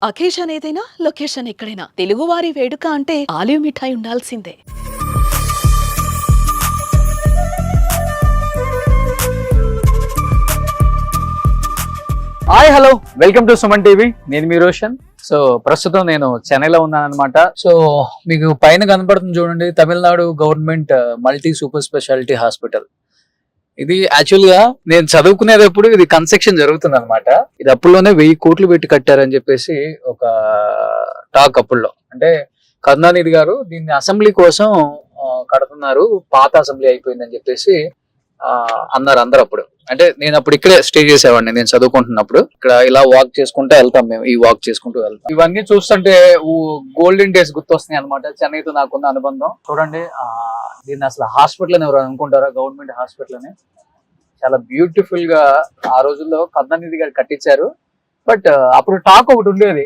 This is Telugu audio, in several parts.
అకేషన్ ఏదైనా లొకేషన్ ఎక్కడైనా తెలుగువారి వేడుక అంటే ఆలివ్ మిఠాయి ఉండాల్సిందే. Hi hello welcome to Suman TV. నేను మీ రోషన్. సో ప్రస్తుతం నేను చెన్నైలో ఉన్నాను అనమాట. సో మీకు పైన కనపడుతుంది చూడండి, Tamil Nadu government multi super speciality hospital. ఇది యాక్చువల్ గా నేను చదువుకునేటప్పుడు ఇది కన్స్ట్రక్షన్ జరుగుతుంది అనమాట. ఇది అప్పుల్లోనే 1000 కోట్లు పెట్టి కట్టారని చెప్పేసి ఒక టాక్ అప్పుల్లో. అంటే కరుణానిధి గారు దీన్ని అసెంబ్లీ కోసం కడుతున్నారు, పాత అసెంబ్లీ అయిపోయిందని చెప్పేసి అన్నారు అందరు. అప్పుడు అంటే నేను అప్పుడు ఇక్కడే స్టే చేసేవాడిని, నేను చదువుకుంటున్నప్పుడు. ఇక్కడ ఇలా వాక్ చేసుకుంటూ వెళ్తాం, మేము ఈ వాక్ చేసుకుంటూ వెళ్తాం. ఇవన్నీ చూస్తుంటే గోల్డెన్ డేస్ గుర్తొస్తున్నాయి అనమాట. చెన్నైతో నాకున్న అనుబంధం చూడండి. దీన్ని అసలు హాస్పిటల్ అని ఎవరు అనుకుంటారా? గవర్నమెంట్ హాస్పిటల్ అని. చాలా బ్యూటిఫుల్ గా ఆ రోజుల్లో కరుణానిధి గారు కట్టించారు. బట్ అప్పుడు టాక్ ఒకటి ఉండేది,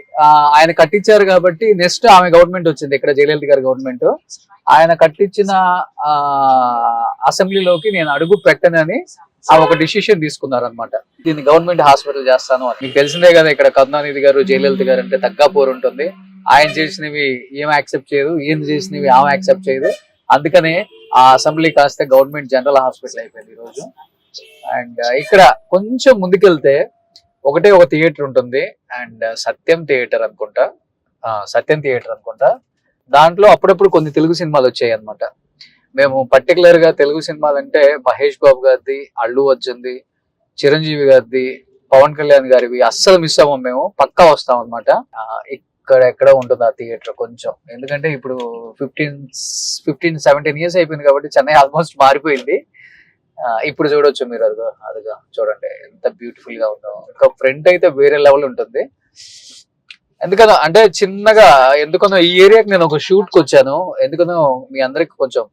ఆయన కట్టించారు కాబట్టి నెక్స్ట్ ఆమె గవర్నమెంట్ వచ్చింది, ఇక్కడ జయలలిత గారి గవర్నమెంట్. ఆయన కట్టించిన అసెంబ్లీలోకి నేను అడుగు పెట్టనని ఒక డిసిషన్ తీసుకున్నారు అనమాట. దీన్ని గవర్నమెంట్ హాస్పిటల్ చేస్తాను అని. మీకు తెలిసిందే కదా, ఇక్కడ కరుణానిధి గారు జయలలిత గారు అంటే తగ్గాపోరు ఉంటుంది. ఆయన చేసినవి ఏం యాక్సెప్ట్ చేయదు, ఈయన చేసినవి ఆమె యాక్సెప్ట్ చేయదు. అందుకనే ఆ అసెంబ్లీ కాస్త గవర్నమెంట్ జనరల్ హాస్పిటల్ అయిపోయింది ఈ రోజు. అండ్ ఇక్కడ కొంచెం ముందుకెళ్తే ఒకటే ఒక థియేటర్ ఉంటుంది, అండ్ సత్యం థియేటర్ అనుకుంటా. దాంట్లో అప్పుడప్పుడు కొన్ని తెలుగు సినిమాలు వచ్చాయి అనమాట. మేము పర్టికులర్ గా తెలుగు సినిమాలు అంటే మహేష్ బాబు గారిది, అల్లు అర్జున్ది, చిరంజీవి గారిది, పవన్ కళ్యాణ్ గారివి అస్సలు మిస్ అవ్వం, మేము పక్కా వస్తాం అనమాట. ఇక్కడ ఎక్కడ ఉంటుంది ఆ థియేటర్ కొంచెం, ఎందుకంటే ఇప్పుడు 15-17 ఇయర్స్ అయిపోయింది కాబట్టి చెన్నై ఆల్మోస్ట్ మారిపోయింది. ఇప్పుడు చూడొచ్చు మీరు, అదిగా చూడండి ఎంత బ్యూటిఫుల్ గా ఉందో. ఇంకా ఫ్రంట్ అయితే వేరే లెవెల్ ఉంటుంది. ఎందుకనో అంటే చిన్నగా ఎందుకనో ఈ ఏరియాకి నేను ఒక షూట్ కి వచ్చాను, ఎందుకనో మీ అందరికి కొంచెం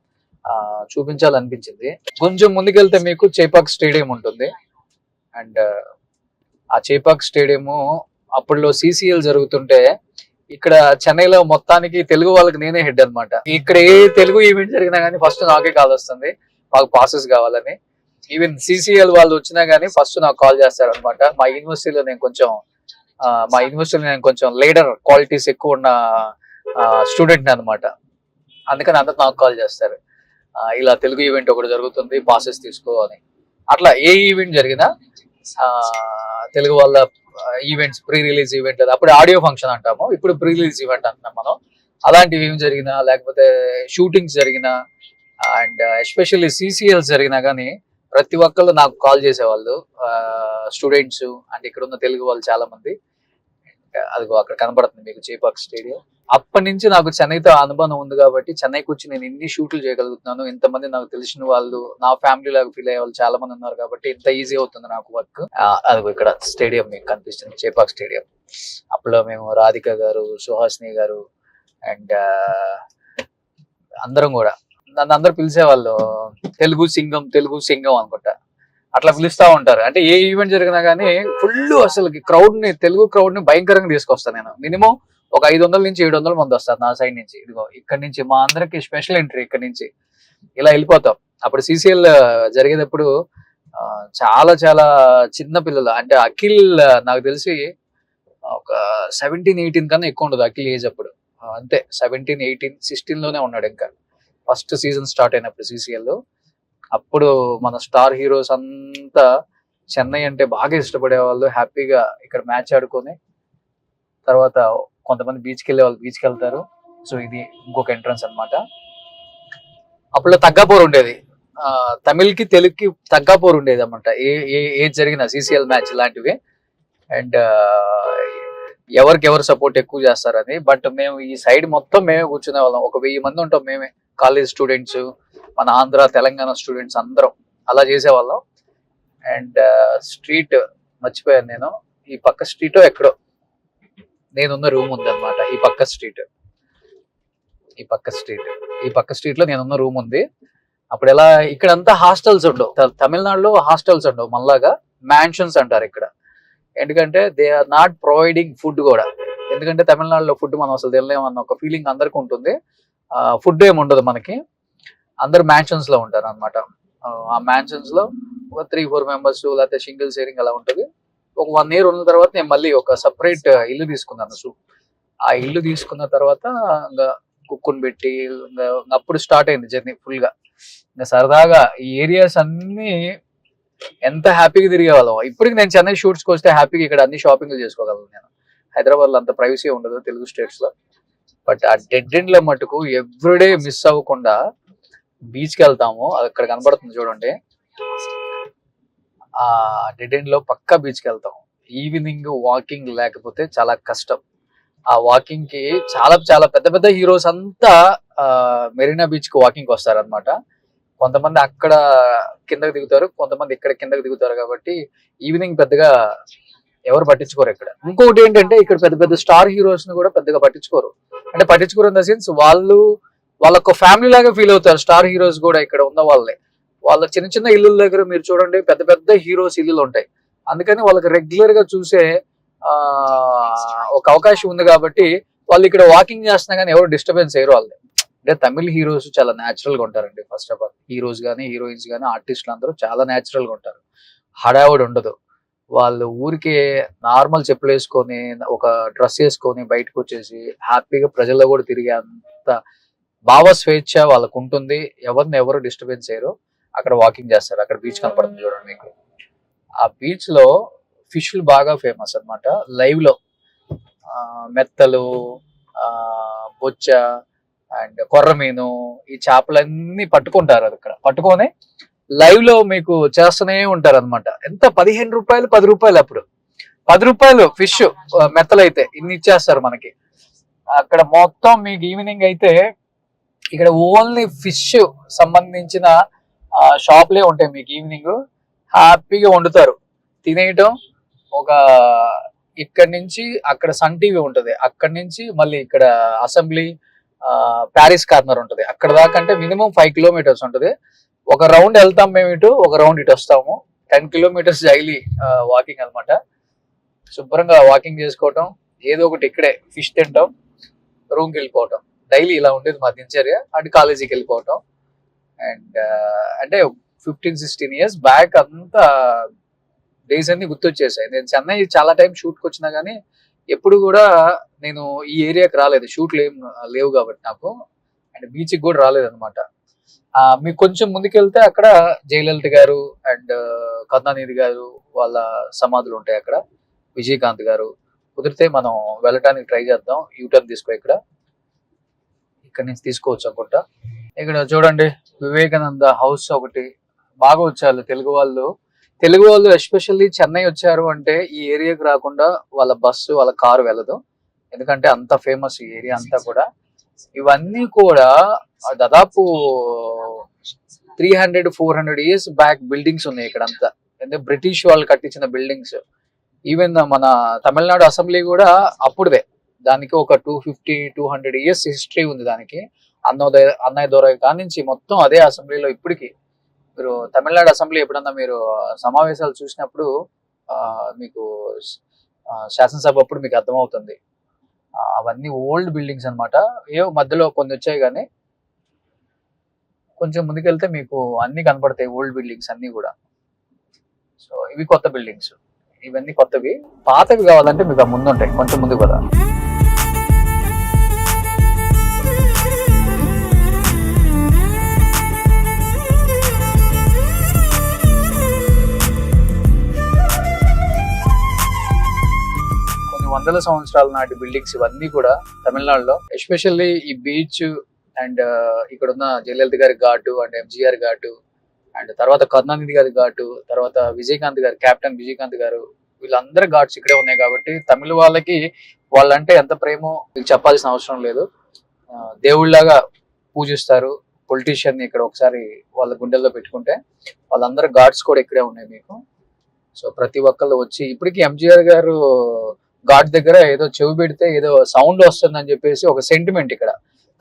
చూపించాలనిపించింది. కొంచెం ముందుకెళ్తే మీకు చేపాక్ స్టేడియం ఉంటుంది. అండ్ ఆ చేపాక్ స్టేడియము అప్పుడులో CCL జరుగుతుంటే ఇక్కడ చెన్నైలో మొత్తానికి తెలుగు వాళ్ళకి నేనే హెడ్ అనమాట. ఇక్కడ ఏ తెలుగు ఈవెంట్ జరిగినా కానీ ఫస్ట్ నాకే కాల్ వస్తుంది, మాకు పాసెస్ కావాలని. ఈవెన్ CCL వాళ్ళు వచ్చినా గానీ ఫస్ట్ నాకు కాల్ చేస్తారు అనమాట. మా యూనివర్సిటీలో నేను కొంచెం లీడర్ క్వాలిటీస్ ఎక్కువ ఉన్న స్టూడెంట్ అనమాట. అందుకని అందరు నాకు కాల్ చేస్తారు, ఇలా తెలుగు ఈవెంట్ ఒకటి జరుగుతుంది, పాసెస్ తీసుకో అని. అట్లా ఏ ఈవెంట్ జరిగినా తెలుగు వాళ్ళ ఈవెంట్స్, ప్రీ రిలీజ్ ఈవెంట్, అప్పుడు ఆడియో ఫంక్షన్ అంటాము, ఇప్పుడు ప్రీ రిలీజ్ ఈవెంట్ అంటున్నాం మనం. అలాంటివి ఏం జరిగినా, లేకపోతే షూటింగ్స్ జరిగినా, అండ్ ఎస్పెషల్లీ CCLs జరిగినా కానీ ప్రతి ఒక్కళ్ళు నాకు కాల్ చేసేవాళ్ళు, స్టూడెంట్స్. అంటే ఇక్కడ ఉన్న తెలుగు వాళ్ళు చాలా మంది. అదిగో అక్కడ కనబడుతుంది మీకు చేపాక్ స్టేడియం. అప్పటి నుంచి నాకు చెన్నైతో అనుబంధం ఉంది కాబట్టి చెన్నైకి వచ్చి నేను ఇన్ని షూట్లు చేయగలుగుతున్నాను. ఇంతమంది నాకు తెలిసిన వాళ్ళు, నా ఫ్యామిలీ లాగా ఫీల్ అయ్యే వాళ్ళు చాలా మంది ఉన్నారు కాబట్టి ఇంత ఈజీ అవుతుంది నాకు వర్క్. అదిగో ఇక్కడ స్టేడియం మీకు కనిపిస్తుంది, చేపాక్ స్టేడియం. అప్పుడు మేము రాధిక గారు, సుహాసిని గారు అండ్ అందరం కూడా నన్ను అందరు పిలిచేవాళ్ళు తెలుగు సింగం అనుకుంటా, అట్లా పిలుస్తా ఉంటారు. అంటే ఏ ఈవెంట్ జరిగినా కానీ ఫుల్ అసలు తెలుగు క్రౌడ్ ని భయంకరంగా తీసుకొస్తాను నేను. మినిమం ఒక 500 నుంచి 700 మంది వస్తారు నా సైడ్ నుంచి. ఇదిగో ఇక్కడ నుంచి మా అందరికి స్పెషల్ ఎంట్రీ, ఇక్కడ నుంచి ఇలా వెళ్ళిపోతాం. అప్పుడు CCL జరిగేటప్పుడు చాలా చాలా చిన్న పిల్లలు, అంటే అఖిల్ నాకు తెలిసి ఒక 17-18 కన్నా ఎక్కువ ఉండదు అఖిల్ ఏజ్ అప్పుడు. అంతే 17-18-16 లోనే ఉన్నాడు. ఇంకా ఫస్ట్ సీజన్ స్టార్ట్ అయినప్పుడు CCL. అప్పుడు మన స్టార్ హీరోస్ అంతా చెన్నై అంటే బాగా ఇష్టపడే వాళ్ళు. హ్యాపీగా ఇక్కడ మ్యాచ్ ఆడుకొని తర్వాత కొంతమంది బీచ్కి వెళ్ళే వాళ్ళు బీచ్కి వెళ్తారు. సో ఇది ఇంకొక ఎంట్రన్స్ అనమాట. అప్పుడు తగ్గాపోరు ఉండేది, తమిళ్కి తెలుగుకి తగ్గాపోరు ఉండేది అనమాట. ఏది జరిగిన CCL మ్యాచ్ లాంటివి. అండ్ ఎవరికెవరు సపోర్ట్ ఎక్కువ చేస్తారని. బట్ మేము ఈ సైడ్ మొత్తం మేమే కూర్చునే వాళ్ళం. ఒక 1000 మంది ఉంటాం మేమే, కాలేజ్ స్టూడెంట్స్, మన ఆంధ్ర తెలంగాణ స్టూడెంట్స్ అందరం అలా చేసేవాళ్ళం. అండ్ స్ట్రీట్ మర్చిపోయాను నేను, ఈ పక్క స్ట్రీట్ ఎక్కడో నేనున్న రూమ్ ఉంది అనమాట. ఈ పక్క స్ట్రీట్ లో నేనున్న రూమ్ ఉంది. అప్పుడు ఎలా ఇక్కడంతా హాస్టల్స్ ఉండవు, తమిళనాడులో హాస్టల్స్ ఉండవు, మనలాగా మ్యాన్షన్స్ అంటారు ఇక్కడ. ఎందుకంటే they are not providing food కూడా. ఎందుకంటే తమిళనాడులో ఫుడ్ మనం అసలు తినలేమన్న ఒక ఫీలింగ్ అందరికీ ఉంటుంది. ఫుడ్ ఏమి ఉండదు మనకి, అందరు మ్యాన్షన్స్ లో ఉంటారు అనమాట. ఆ మ్యాన్షన్స్ లో ఒక 3-4 మెంబర్స్ లేకపోతే సింగిల్ షేరింగ్ అలా ఉంటుంది. ఒక 1 year ఉన్న తర్వాత నేను మళ్ళీ ఒక సపరేట్ ఇల్లు తీసుకున్నాను. సో ఆ ఇల్లు తీసుకున్న తర్వాత ఇంకా కుక్కుని పెట్టి ఇంకా అప్పుడు స్టార్ట్ అయింది జర్నీ ఫుల్ గా. ఇంకా సరదాగా ఈ ఏరియాస్ అన్ని ఎంత హ్యాపీగా తిరిగే వాళ్ళం. ఇప్పటికి నేను చెన్నై షూట్స్కి వస్తే హ్యాపీగా ఇక్కడ అన్ని షాపింగ్లు చేసుకోగలను. నేను హైదరాబాద్ లో అంత ప్రైవసీ ఉండదు తెలుగు స్టేట్స్ లో. బట్ ఆ డెడ్ ఎండ్ లో మటుకు ఎవ్రీడే మిస్ అవ్వకుండా బీచ్ కి వెళ్తాము. అది అక్కడ కనబడుతుంది చూడండి. ఆ డెడ్ ఎండ్ లో పక్కా బీచ్ కి వెళ్తాం. ఈవినింగ్ వాకింగ్ లేకపోతే చాలా కష్టం. ఆ వాకింగ్ కి చాలా చాలా పెద్ద పెద్ద హీరోస్ అంతా మెరీనా బీచ్ కి వాకింగ్ వస్తారు అనమాట. కొంతమంది అక్కడ కిందకి దిగుతారు, కొంతమంది ఇక్కడ కిందకి దిగుతారు. కాబట్టి ఈవినింగ్ పెద్దగా ఎవరు పట్టించుకోరు ఇక్కడ. ఇంకొకటి ఏంటంటే ఇక్కడ పెద్ద పెద్ద స్టార్ హీరోస్ ని కూడా పెద్దగా పట్టించుకోరు. అంటే పట్టించుకోరు ఇన్ ద సెన్స్ వాళ్ళొక ఫ్యామిలీ లాగా ఫీల్ అవుతారు. స్టార్ హీరోస్ కూడా ఇక్కడ ఉన్న వాళ్ళ చిన్న చిన్న ఇల్లుల దగ్గర మీరు చూడండి పెద్ద పెద్ద హీరోస్ ఇల్లులు ఉంటాయి. అందుకని వాళ్ళకి రెగ్యులర్ గా చూసే ఒక అవకాశం ఉంది కాబట్టి వాళ్ళు ఇక్కడ వాకింగ్ చేస్తున్నా కానీ ఎవరు డిస్టర్బెన్స్ అయ్యారు వాళ్ళు. అంటే తమిళ హీరోస్ చాలా న్యాచురల్ గా ఉంటారండి. ఫస్ట్ ఆఫ్ ఆల్ హీరోస్ గానీ హీరోయిన్స్ గానీ ఆర్టిస్టులు అందరూ చాలా న్యాచురల్ గా ఉంటారు. హడావుడి ఉండదు. వాళ్ళు ఊరికే నార్మల్ చెప్పులు వేసుకొని ఒక డ్రెస్ వేసుకొని బయటకు వచ్చేసి హ్యాపీగా ప్రజల్లో కూడా తిరిగే అంత భావ స్వేచ్ఛ వాళ్ళకు ఉంటుంది. ఎవరిని ఎవరు డిస్టర్బెన్స్ అయ్యారు. అక్కడ వాకింగ్ చేస్తారు. అక్కడ బీచ్ కనపడుతుంది చూడండి మీకు. ఆ బీచ్ లో ఫిష్లు బాగా ఫేమస్ అన్నమాట. లైవ్ లో మెత్తలు, బొచ్చ అండ్ కొర్రమీను ఈ చేపలన్నీ పట్టుకుంటారు. అది ఇక్కడ పట్టుకొని లైవ్ లో మీకు చేస్తూనే ఉంటారు అనమాట. ఎంత 15 రూపాయలు 10 రూపాయలు. అప్పుడు 10 రూపాయలు ఫిష్ మెత్తలు అయితే ఇన్ని ఇచ్చేస్తారు మనకి. అక్కడ మొత్తం మీకు ఈవినింగ్ అయితే ఇక్కడ ఓన్లీ ఫిష్ సంబంధించిన షాప్లే ఉంటాయి. మీకు ఈవినింగ్ హ్యాపీగా వండుతారు, తినేయటం. ఒక ఇక్కడ నుంచి అక్కడ సన్ టీవీ ఉంటది, అక్కడ నుంచి మళ్ళీ ఇక్కడ అసెంబ్లీ ప్యారిస్ కార్నర్ ఉంటది. అక్కడ దాకా అంటే మినిమం 5 kilometers ఉంటది. ఒక రౌండ్ వెళ్తాం మేము ఇటు, ఒక రౌండ్ ఇటు వస్తాము. 10 kilometers డైలీ వాకింగ్ అనమాట. శుభ్రంగా వాకింగ్ చేసుకోవటం, ఏదో ఒకటి ఇక్కడే ఫిష్ తింటాం, రూమ్కి వెళ్ళిపోవటం. డైలీ ఇలా ఉండేది మా దినచర్య. అటు కాలేజీకి వెళ్ళిపోవటం. అండ్ అంటే 15-16 years బ్యాక్ అంతా డేస్ అన్ని గుర్తొచ్చేసాయి. నేను చెన్నై చాలా టైం షూట్కి వచ్చినా కానీ ఎప్పుడు కూడా నేను ఈ ఏరియాకి రాలేదు. షూట్లు ఏం లేవు కాబట్టి నాకు. అండ్ బీచ్కి కూడా రాలేదు అనమాట. మీకు కొంచెం ముందుకెళ్తే అక్కడ జయలలిత గారు అండ్ కరుణానిధి గారు వాళ్ళ సమాధులు ఉంటాయి. అక్కడ విజయకాంత్ గారు. కుదిరితే మనం వెళ్ళటానికి ట్రై చేద్దాం. యూటర్న్ తీసుకో. ఇక్కడ నుంచి తీసుకోవచ్చు అనుకుంటా. ఇక్కడ చూడండి వివేకానంద హౌస్ ఒకటి. బాగా వచ్చారు తెలుగు వాళ్ళు ఎస్పెషల్లీ చెన్నై వచ్చారు అంటే ఈ ఏరియాకి రాకుండా వాళ్ళ బస్సు వాళ్ళ కారు వెళ్ళదు. ఎందుకంటే అంత ఫేమస్ ఈ ఏరియా అంతా కూడా. ఇవన్నీ కూడా దాదాపు 300-400 years బ్యాక్ బిల్డింగ్స్ ఉన్నాయి ఇక్కడ అంతా. అంటే బ్రిటిష్ వాళ్ళు కట్టించిన బిల్డింగ్స్. ఈవెన్ మన తమిళనాడు అసెంబ్లీ కూడా అప్పుడుదే. దానికి ఒక 250-200 years హిస్టరీ ఉంది దానికి. అన్నయ్య దొరై కానించి మొత్తం అదే అసెంబ్లీలో ఇప్పటికి. మీరు తమిళనాడు అసెంబ్లీ ఎప్పుడన్నా మీరు సమావేశాలు చూసినప్పుడు మీకు శాసనసభ అప్పుడు మీకు అర్థమవుతుంది. అవన్నీ ఓల్డ్ బిల్డింగ్స్ అనమాట. ఏవో మధ్యలో కొన్ని వచ్చాయి కానీ కొంచెం ముందుకెళ్తే మీకు అన్ని కనపడతాయి ఓల్డ్ బిల్డింగ్స్ అన్ని కూడా. సో ఇవి కొత్త బిల్డింగ్స్. ఇవన్నీ కొత్తవి. పాతవి కావాలంటే మీకు ఆ ముందు ఉంటాయి, కొంచెం ముందుకు కదా. వందల సంవత్సరాల నాటి బిల్డింగ్స్ ఇవన్నీ కూడా తమిళనాడులో. ఎస్పెషల్లీ ఈ బీచ్ అండ్ ఇక్కడ ఉన్న జయలలిత గారి ఘాటు అండ్ ఎంజీఆర్ ఘాటు అండ్ తర్వాత కరుణానిధి గారి ఘాటు, తర్వాత విజయకాంత్ గారు, కెప్టెన్ విజయకాంత్ గారు, వీళ్ళందరూ ఘాట్స్ ఇక్కడే ఉన్నాయి. కాబట్టి తమిళ వాళ్ళంటే ఎంత ప్రేమో మీకు చెప్పాల్సిన అవసరం లేదు. దేవుళ్ళలాగా పూజిస్తారు. పొలిటీషియన్ ఇక్కడ ఒకసారి వాళ్ళ గుండెల్లో పెట్టుకుంటే వాళ్ళందరూ ఘాట్స్ కూడా ఇక్కడే ఉన్నాయి మీకు. సో ప్రతి ఒక్కళ్ళు వచ్చి ఇప్పటికీ ఎంజీఆర్ గారు ఘాట్ దగ్గర ఏదో చెవి పెడితే ఏదో సౌండ్ వస్తుందని చెప్పేసి ఒక సెంటిమెంట్ ఇక్కడ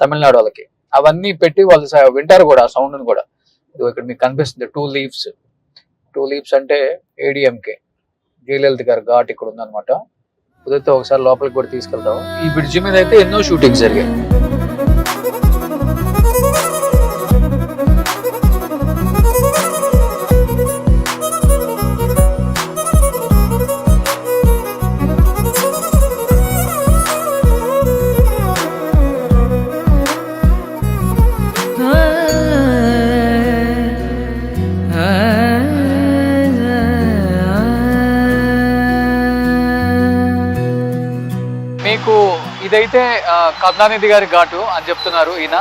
తమిళనాడు వాళ్ళకి. అవన్నీ పెట్టి వాళ్ళు వింటారు కూడా ఆ సౌండ్ కూడా. ఇక్కడ మీకు కనిపిస్తుంది 2 leaves అంటే ADMK జయలలిత గారు ఘాట్ ఇక్కడ ఉందన్నమాట. కుదిరితే ఒకసారి లోపలికి కూడా తీసుకెళ్తాం. ఈ బ్రిడ్జి మీద అయితే ఎన్నో షూటింగ్స్ జరిగాయి. మీకు ఇదైతే కరుణానిధి గారి ఘాటు అని చెప్తున్నారు ఈయన.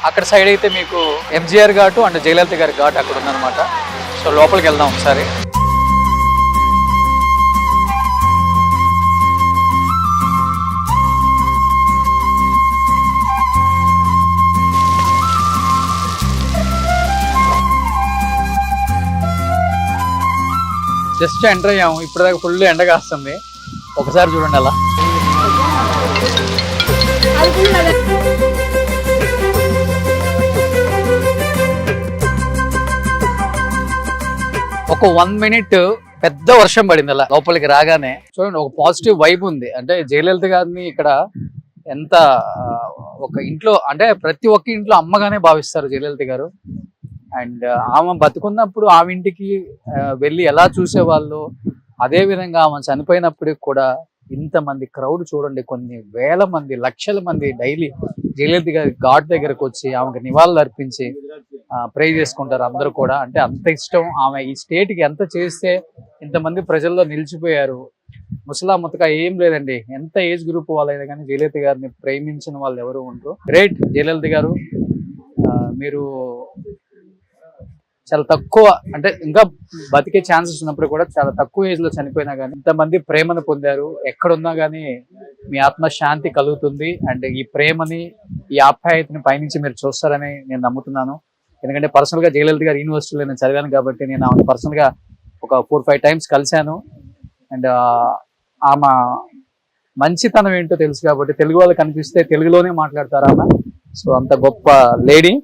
అక్కడ సైడ్ అయితే మీకు ఎంజీఆర్ ఘాటు అండ్ జయలలిత గారి ఘాటు అక్కడ ఉందన్నమాట. సో లోపలికి వెళ్దాం ఒకసారి. జస్ట్ ఎంటర్ అయ్యాము, ఇప్పటిదాకా ఫుల్ ఎండ కాస్తుంది. ఒకసారి చూడండి అలా. ఒక 1 minute పెద్ద వర్షం పడింది అలా లోపలికి రాగానే. చూడండి, ఒక పాజిటివ్ వైబ్ ఉంది. అంటే జయలలిత గారిని ఇక్కడ ఎంత ఒక ఇంట్లో అంటే ప్రతి ఒక్క ఇంట్లో అమ్మగానే భావిస్తారు జయలలిత గారు. అండ్ ఆమె బతుకున్నప్పుడు ఆమె ఇంటికి వెళ్ళి ఎలా చూసేవాళ్ళు, అదే విధంగా ఆమె చనిపోయినప్పటికి కూడా ఇంతమంది క్రౌడ్ చూడండి, కొన్ని వేల మంది లక్షల మంది డైలీ జయలలిత గారి ఘాట్ దగ్గరకు వచ్చి ఆమెకు నివాళులు అర్పించి ప్రే చేసుకుంటారు అందరూ కూడా. అంటే అంత ఇష్టం ఆమె ఈ స్టేట్ కి ఎంత చేస్తే ఇంతమంది ప్రజల్లో నిలిచిపోయారు. ముసలా ముతక ఏం లేదండి, ఎంత ఏజ్ గ్రూప్ వాళ్ళైనా కానీ జయలలిత గారిని ప్రేమించిన వాళ్ళు ఎవరు ఉండరు. గ్రేట్ జయలలిత గారు, మీరు చాలా తక్కువ అంటే ఇంకా బతికే ఛాన్సెస్ ఉన్నప్పుడు కూడా చాలా తక్కువ ఏజ్ లో చనిపోయినా కానీ ఇంతమంది ప్రేమను పొందారు. ఎక్కడున్నా కానీ మీ ఆత్మ శాంతి కలుగుతుంది. అండ్ ఈ ప్రేమని ఈ ఆప్యాయతని పైనుంచి మీరు చూస్తారని నేను నమ్ముతున్నాను. ఎందుకంటే పర్సనల్ గా జయలలిత గారి యూనివర్సిటీలో నేను చదివాను కాబట్టి నేను ఆమె పర్సనల్ గా ఒక 4-5 times కలిశాను. అండ్ ఆమె మంచితనం ఏంటో తెలుసు కాబట్టి తెలుగు వాళ్ళు కనిపిస్తే తెలుగులోనే మాట్లాడతారు ఆమె. సో అంత గొప్ప లేడీ.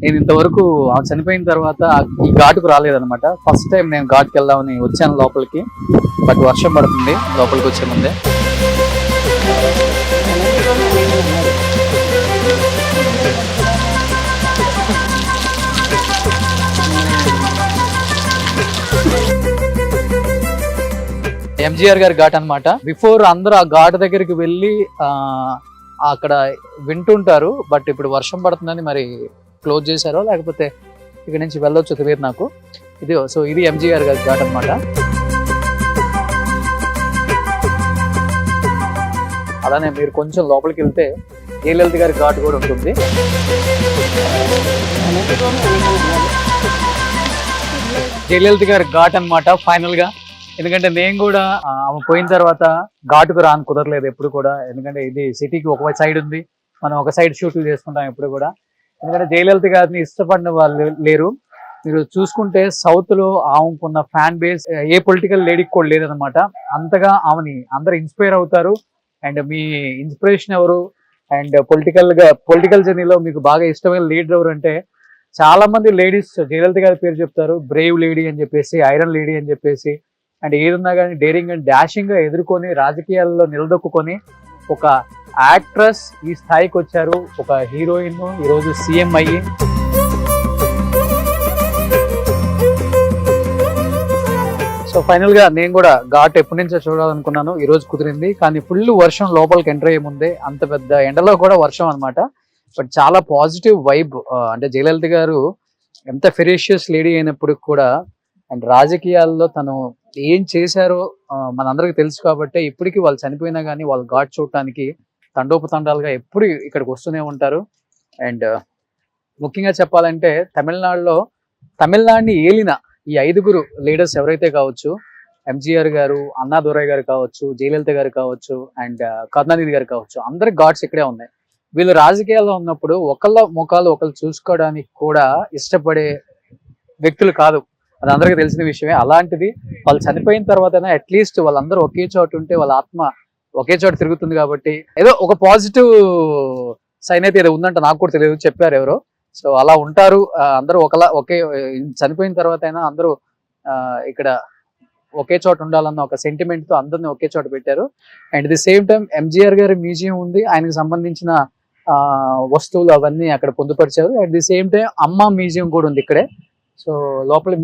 నేను ఇంతవరకు చనిపోయిన తర్వాత ఈ ఘాటుకు రాలేదన్నమాట. ఫస్ట్ టైం నేను ఘాట్కి వెళ్దామని వచ్చాను లోపలికి. బట్ వర్షం పడుతుంది లోపలికి వచ్చే ముందే. ఎంజీఆర్ గారి ఘాట్ అన్నమాట. బిఫోర్ అందరూ ఆ ఘాట్ దగ్గరికి వెళ్ళి అక్కడ వింటుంటారు. బట్ ఇప్పుడు వర్షం పడుతుందని మరి క్లోజ్ చేశారో లేకపోతే ఇక్కడ నుంచి వెళ్ళొచ్చు తెలియదు నాకు. ఇది ఎంజీఆర్ గారి ఘాట్ అన్నమాట. అలానే మీరు కొంచెం లోపలికి వెళ్తే జయలలిత గారి ఘాట్ కూడా ఉంటుంది. జయలలిత గారి ఘాట్ అన్నమాట ఫైనల్ గా. ఎందుకంటే నేను కూడా ఆమె పోయిన తర్వాత ఘాటుకు రాను కుదరలేదు ఎప్పుడు కూడా. ఎందుకంటే ఇది సిటీకి ఒక సైడ్ ఉంది, మనం ఒక సైడ్ షూట్లు చేసుకుంటాం ఎప్పుడు కూడా. ఎందుకంటే జయలలిత గారిని ఇష్టపడిన వాళ్ళు లేరు. మీరు చూసుకుంటే సౌత్ లో ఆమెకున్న ఫ్యాన్ బేస్ ఏ పొలిటికల్ లేడీకి కూడా లేదనమాట. అంతగా ఆమెని అందరు ఇన్స్పైర్ అవుతారు. అండ్ మీ ఇన్స్పిరేషన్ ఎవరు అండ్ పొలిటికల్ జర్నీలో మీకు బాగా ఇష్టమైన లీడర్ ఎవరు అంటే చాలా మంది లేడీస్ జయలలిత గారి పేరు చెప్తారు. బ్రేవ్ లేడీ అని చెప్పేసి, ఐరన్ లేడీ అని చెప్పేసి. అండ్ ఏదున్నా కానీ డేరింగ్ అండ్ డాషింగ్ గా ఎదుర్కొని రాజకీయాల్లో నిలదొక్కుని ఒక యాక్ట్రెస్ ఈ స్థాయికి వచ్చారు. ఒక హీరోయిన్ ఈరోజు సీఎం అయ్యి. సో ఫైనల్ గా నేను కూడా ఘాట్ ఎప్పటి నుంచో చూడాలనుకున్నాను, ఈ రోజు కుదిరింది. కానీ ఫుల్ వర్షం లోపలికి ఎంటర్ అయ్యే ముందే, అంత పెద్ద ఎండలో కూడా వర్షం అనమాట. బట్ చాలా పాజిటివ్ వైబ్. అంటే జయలలిత గారు ఎంత ఫెరేషియస్ లేడీ అయినప్పటికి కూడా అండ్ రాజకీయాల్లో తను ఏం చేశారో మనందరికి తెలుసు కాబట్టి ఇప్పటికీ వాళ్ళు చనిపోయినా కానీ వాళ్ళు ఘాట్ చూడటానికి తండోపతండాలుగా ఎప్పుడు ఇక్కడికి వస్తూనే ఉంటారు. అండ్ ముఖ్యంగా చెప్పాలంటే తమిళనాడుని ఏలిన ఈ 5 లీడర్స్ ఎవరైతే కావచ్చు, ఎంజీఆర్ గారు, అన్నాదురై గారు కావచ్చు, జయలలిత గారు కావచ్చు, అండ్ కరుణానిధి గారు కావచ్చు, అందరి ఘాట్స్ ఇక్కడే ఉన్నాయి. వీళ్ళు రాజకీయాల్లో ఉన్నప్పుడు ఒకళ్ళ ముఖాలు ఒకళ్ళు చూసుకోవడానికి కూడా ఇష్టపడే వ్యక్తులు కాదు, అది అందరికీ తెలిసిన విషయమే. అలాంటిది వాళ్ళు చనిపోయిన తర్వాత అట్లీస్ట్ వాళ్ళందరూ ఒకే చోట ఉంటే వాళ్ళ ఆత్మ ఒకే చోట తిరుగుతుంది కాబట్టి ఏదో ఒక పాజిటివ్ సైన్ అయితే ఏదో ఉందంట, నాకు కూడా తెలియదు, చెప్పారు ఎవరో. సో అలా ఉంటారు అందరూ ఒకే చనిపోయిన తర్వాత అయినా అందరూ ఇక్కడ ఒకే చోట ఉండాలన్న ఒక సెంటిమెంట్ తో అందరిని ఒకే చోట పెట్టారు. And the same time MGR గారి మ్యూజియం ఉంది, ఆయనకు సంబంధించిన వస్తువులు అవన్నీ అక్కడ పొందుపరిచారు. అట్ ది సేమ్ టైం అమ్మ మ్యూజియం కూడా ఉంది ఇక్కడే. సో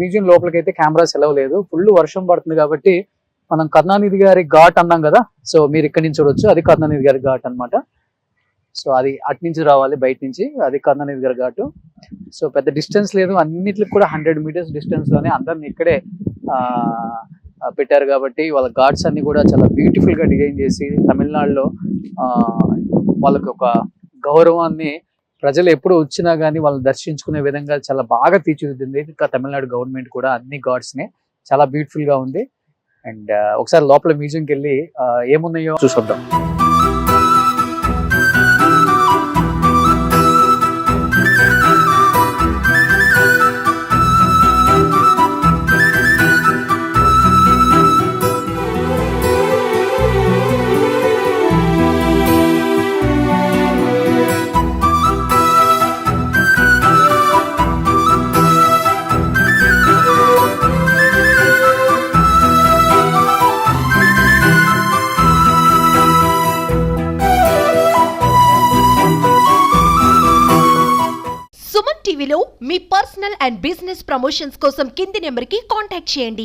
మ్యూజియం లోపలికి అయితే కెమెరాస్ ఎలవ్ లేదు, ఫుల్ వర్షం పడుతుంది కాబట్టి. మనం కరుణానిధి గారి ఘాట్ అన్నాం కదా, సో మీరు ఇక్కడి నుంచి చూడొచ్చు, అది కరుణానిధి గారి ఘాట్ అన్నమాట. సో అది అటు నుంచి రావాలి బయట నుంచి, అది కరుణానిధి గారి ఘాటు. సో పెద్ద డిస్టెన్స్ లేదు, అన్నిటికి కూడా 100 meters డిస్టెన్స్ లోనే అందరిని ఇక్కడే పెట్టారు కాబట్టి వాళ్ళ గాడ్స్ అన్ని కూడా చాలా బ్యూటిఫుల్ గా డిజైన్ చేసి తమిళనాడులో వాళ్ళకి ఒక గౌరవాన్ని ప్రజలు ఎప్పుడు వచ్చినా గానీ వాళ్ళని దర్శించుకునే విధంగా చాలా బాగా తీర్చిదిద్దింది. ఇంకా తమిళనాడు గవర్నమెంట్ కూడా అన్ని గాడ్స్ ని చాలా బ్యూటిఫుల్ గా ఉంది. అండ్ ఒకసారి లోపల మ్యూజియంకి వెళ్ళి ఏమున్నాయో చూసొద్దాం. సుమన్ టీవీలో మీ పర్సనల్ అండ్ బిజినెస్ ప్రమోషన్స్ కోసం కింది నెంబర్కి కాంటాక్ట్ చేయండి.